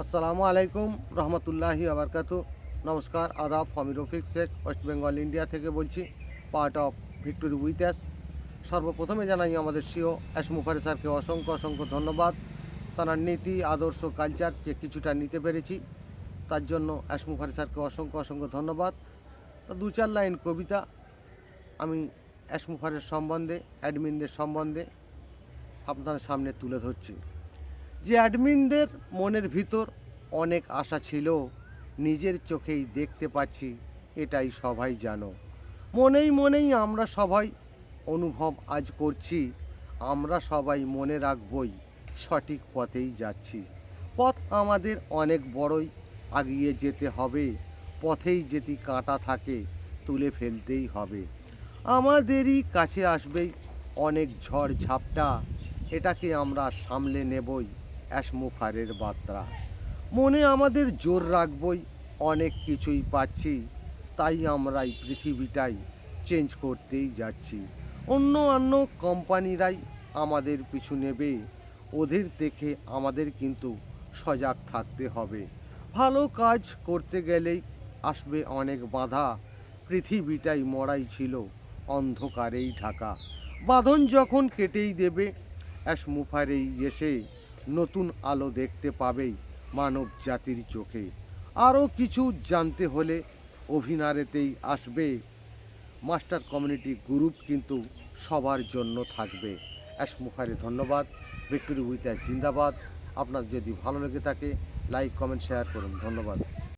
আসসালামু আলাইকুম রহমতুল্লাহি আবরকাতু। নমস্কার, আদাব। আমি রফিক শেখ, ওয়েস্ট বেঙ্গল ইন্ডিয়া থেকে বলছি, পার্ট অফ ভিক্টোরি উইথ। সর্বপ্রথমে জানাই আমাদের সিও এস মুখারি স্যারকে অসংখ্য অসংখ্য ধন্যবাদ। তার নীতি, আদর্শ, কালচার যে কিছুটা নিতে পেরেছি, তার জন্য এস মুখারি স্যারকে অসংখ্য অসংখ্য ধন্যবাদ। তো দু চার লাইন কবিতা আমি এস মুখারের সম্বন্ধে, অ্যাডমিনদের সম্বন্ধে আপনাদের সামনে তুলে ধরছি। যে অ্যাডমিনদের মনের ভিতর অনেক আশা ছিল, নিজের চোখেই দেখতে পাচ্ছি, এটাই সবাই জানো। মনেই মনেই আমরা সবাই অনুভব আজ করছি, আমরা সবাই মনে রাখবই, সঠিক পথেই যাচ্ছি। পথ আমাদের অনেক বড়ই, আগিয়ে যেতে হবে, পথেই যেটি কাঁটা থাকে তুলে ফেলতেই হবে। আমাদেরই কাছে আসবেই অনেক ঝড় ঝাপটা, এটাকে আমরা সামলে নেবই, অ্যাশমুখারের বার্তা। মনে আমাদের জোর রাখবই, অনেক কিছুই পাচ্ছি, তাই আমরা এই পৃথিবীটাই চেঞ্জ করতেই যাচ্ছি। অন্য কোম্পানিরাই আমাদের পিছু নেবে, ওদের দেখে আমাদের কিন্তু সজাগ থাকতে হবে। ভালো কাজ করতে গেলেই আসবে অনেক বাধা, পৃথিবীটাই মরাই ছিল অন্ধকারেই ঢাকা। বাঁধন যখন কেটেই দেবে, অ্যাশমুখারেই এসে নতুন আলো দেখতে পাবেই মানব জাতির চোখে। আরও কিছু জানতে হলে অভিনারেতেই আসবে, মাস্টার কমিউনিটি গ্রুপ কিন্তু সবার জন্য থাকবে। অ্যাশমুখারে ধন্যবাদ। ভিক্টোরি উইথ জিন্দাবাদ। আপনার যদি ভালো লেগে থাকে, লাইক, কমেন্ট, শেয়ার করুন। ধন্যবাদ।